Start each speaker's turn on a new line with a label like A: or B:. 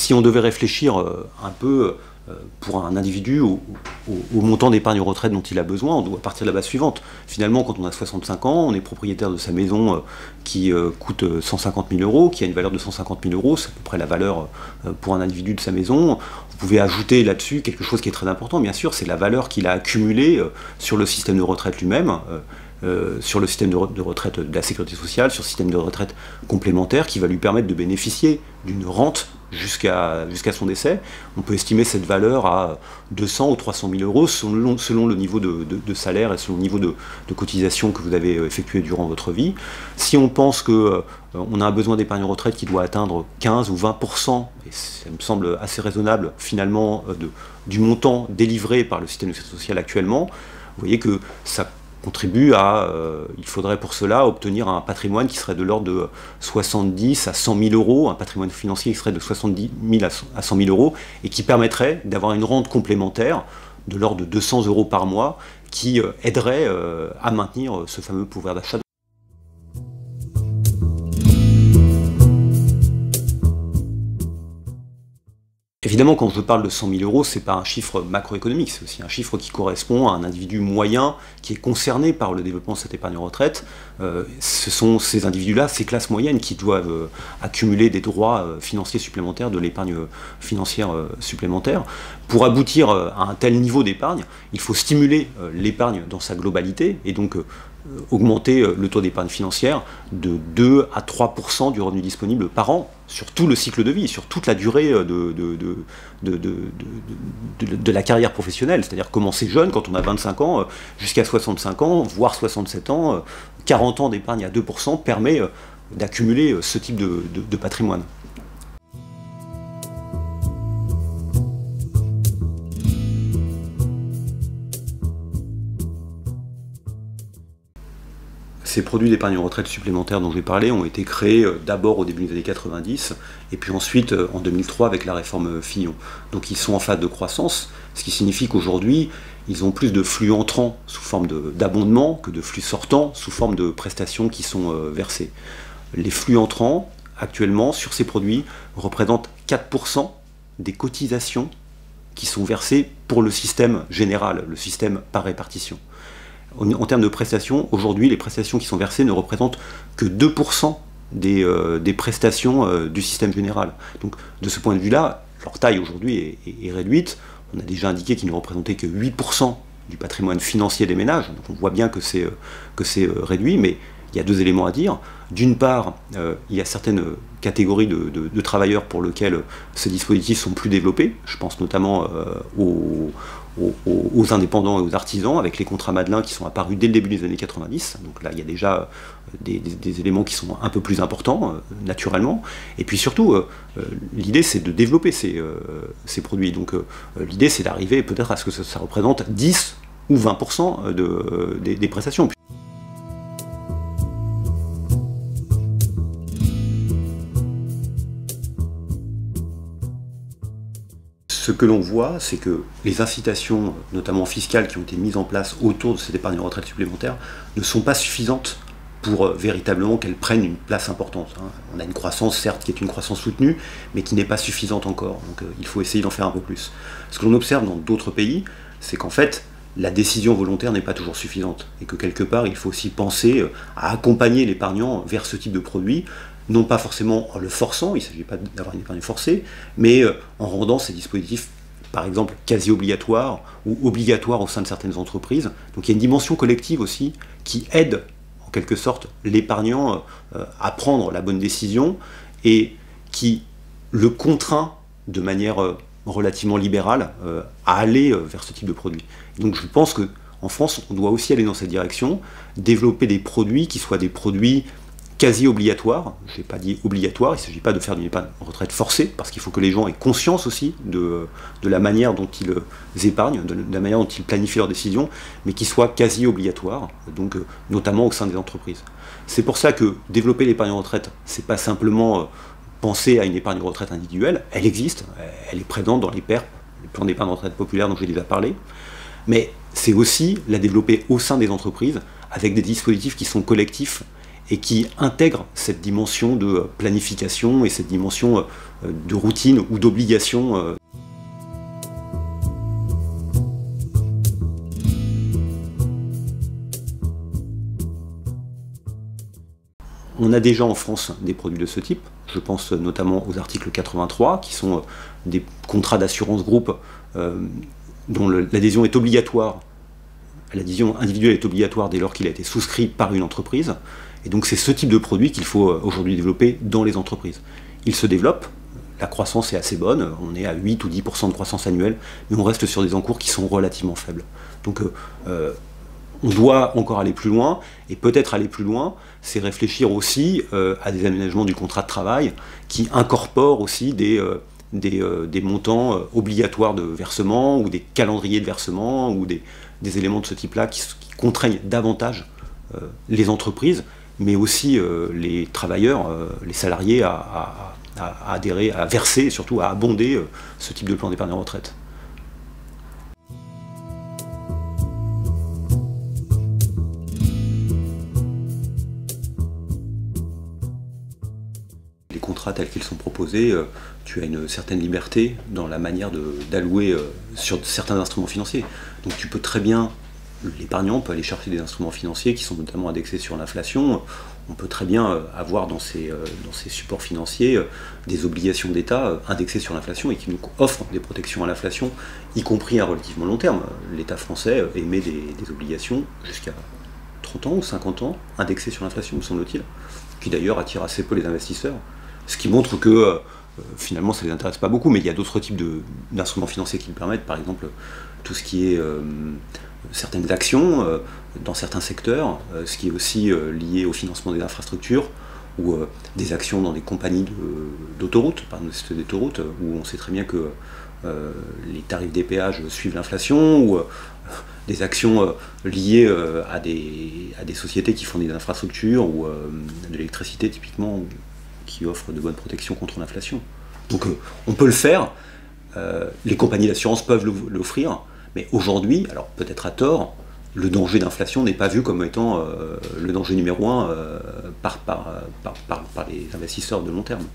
A: Si on devait réfléchir un peu pour un individu au montant d'épargne retraite dont il a besoin, on doit partir de la base suivante. Finalement, quand on a 65 ans, on est propriétaire de sa maison qui coûte 150 000 euros, qui a une valeur de 150 000 euros, c'est à peu près la valeur pour un individu de sa maison. Vous pouvez ajouter là-dessus quelque chose qui est très important, bien sûr, c'est la valeur qu'il a accumulée sur le système de retraite lui-même, sur le système de retraite de la sécurité sociale, sur le système de retraite complémentaire, qui va lui permettre de bénéficier d'une rente jusqu'à son décès. On peut estimer cette valeur à 200 ou 300 000 euros selon le niveau de salaire et selon le niveau de cotisation que vous avez effectué durant votre vie. Si on pense qu'on a un besoin d'épargne retraite qui doit atteindre 15 ou 20%, et ça me semble assez raisonnable finalement du montant délivré par le système de sécurité sociale actuellement, vous voyez que ça contribue à, il faudrait pour cela obtenir un patrimoine qui serait de l'ordre de 70 à 100 000 euros, un patrimoine financier qui serait de 70 000 à 100 000 euros, et qui permettrait d'avoir une rente complémentaire de l'ordre de 200 euros par mois, qui aiderait à maintenir ce fameux pouvoir d'achat. Évidemment, quand je parle de 100 000 euros, ce n'est pas un chiffre macroéconomique, c'est aussi un chiffre qui correspond à un individu moyen qui est concerné par le développement de cette épargne retraite. Ce sont ces individus-là, ces classes moyennes, qui doivent accumuler des droits financiers supplémentaires, de l'épargne financière supplémentaire. Pour aboutir à un tel niveau d'épargne, il faut stimuler l'épargne dans sa globalité, et donc augmenter le taux d'épargne financière de 2 à 3% du revenu disponible par an sur tout le cycle de vie, sur toute la durée de la carrière professionnelle, c'est-à-dire commencer jeune quand on a 25 ans jusqu'à 65 ans, voire 67 ans, 40 ans d'épargne à 2% permet d'accumuler ce type de patrimoine. Ces produits d'épargne retraite supplémentaire dont j'ai parlé ont été créés d'abord au début des années 90 et puis ensuite en 2003 avec la réforme Fillon. Donc ils sont en phase de croissance, ce qui signifie qu'aujourd'hui ils ont plus de flux entrants sous forme d'abondement que de flux sortants sous forme de prestations qui sont versées. Les flux entrants actuellement sur ces produits représentent 4% des cotisations qui sont versées pour le système général, le système par répartition. En termes de prestations, aujourd'hui, les prestations qui sont versées ne représentent que 2% des prestations du système général. Donc, de ce point de vue-là, leur taille aujourd'hui est réduite. On a déjà indiqué qu'ils ne représentaient que 8% du patrimoine financier des ménages. Donc, on voit bien que c'est réduit, mais il y a deux éléments à dire. D'une part, il y a certaines catégories de travailleurs pour lesquels ces dispositifs sont plus développés. Je pense notamment aux indépendants et aux artisans, avec les contrats Madelin qui sont apparus dès le début des années 90. Donc là, il y a déjà des éléments qui sont un peu plus importants, naturellement. Et puis surtout, l'idée, c'est de développer ces produits. Donc l'idée, c'est d'arriver peut-être à ce que ça représente 10 ou 20% des prestations. Ce que l'on voit, c'est que les incitations, notamment fiscales, qui ont été mises en place autour de cette épargne retraite supplémentaire, ne sont pas suffisantes pour véritablement qu'elles prennent une place importante. On a une croissance, certes, qui est une croissance soutenue, mais qui n'est pas suffisante encore. Donc il faut essayer d'en faire un peu plus. Ce que l'on observe dans d'autres pays, c'est qu'en fait, la décision volontaire n'est pas toujours suffisante. Et que quelque part, il faut aussi penser à accompagner l'épargnant vers ce type de produit, non pas forcément en le forçant, il ne s'agit pas d'avoir une épargne forcée, mais en rendant ces dispositifs, par exemple, quasi obligatoires ou obligatoires au sein de certaines entreprises. Donc il y a une dimension collective aussi qui aide, en quelque sorte, l'épargnant à prendre la bonne décision et qui le contraint de manière relativement libérale à aller vers ce type de produit. Donc je pense qu'en France, on doit aussi aller dans cette direction, développer des produits qui soient des produits quasi obligatoire, je n'ai pas dit obligatoire, il ne s'agit pas de faire d'une épargne retraite forcée, parce qu'il faut que les gens aient conscience aussi de la manière dont ils épargnent, de la manière dont ils planifient leurs décisions, mais qui soit quasi obligatoire, donc notamment au sein des entreprises. C'est pour ça que développer l'épargne retraite, c'est pas simplement penser à une épargne retraite individuelle, elle existe, elle est présente dans les PERP, les plans d'épargne retraite populaire dont j'ai déjà parlé, mais c'est aussi la développer au sein des entreprises, avec des dispositifs qui sont collectifs, et qui intègre cette dimension de planification et cette dimension de routine ou d'obligation. On a déjà en France des produits de ce type, je pense notamment aux articles 83, qui sont des contrats d'assurance groupe dont l'adhésion est obligatoire. L'adhésion individuelle est obligatoire dès lors qu'il a été souscrit par une entreprise. Et donc c'est ce type de produit qu'il faut aujourd'hui développer dans les entreprises. Il se développe, la croissance est assez bonne, on est à 8 ou 10% de croissance annuelle, mais on reste sur des encours qui sont relativement faibles. Donc on doit encore aller plus loin, et peut-être aller plus loin, c'est réfléchir aussi à des aménagements du contrat de travail qui incorporent aussi des montants obligatoires de versement, ou des calendriers de versement, ou des éléments de ce type-là qui contraignent davantage les entreprises, mais aussi les travailleurs, les salariés à adhérer, à verser et surtout à abonder ce type de plan d'épargne retraite. Les contrats tels qu'ils sont proposés, tu as une certaine liberté dans la manière d'allouer sur certains instruments financiers. Donc tu peux très bien, l'épargnant peut aller chercher des instruments financiers qui sont notamment indexés sur l'inflation. On peut très bien avoir dans ces supports financiers des obligations d'État indexées sur l'inflation et qui nous offrent des protections à l'inflation, y compris à relativement long terme. L'État français émet des obligations jusqu'à 30 ans ou 50 ans indexées sur l'inflation, me semble-t-il, qui d'ailleurs attirent assez peu les investisseurs. Ce qui montre que finalement ça ne les intéresse pas beaucoup, mais il y a d'autres types d'instruments financiers qui le permettent, par exemple tout ce qui est certaines actions dans certains secteurs, ce qui est aussi lié au financement des infrastructures, ou des actions dans des compagnies d'autoroutes, par exemple des autoroutes, où on sait très bien que les tarifs des péages suivent l'inflation, ou des actions liées à des sociétés qui font des infrastructures, ou de l'électricité typiquement, qui offrent de bonnes protections contre l'inflation. Donc on peut le faire, les compagnies d'assurance peuvent l'offrir, mais aujourd'hui, alors peut-être à tort, le danger d'inflation n'est pas vu comme étant le danger numéro un par les investisseurs de long terme.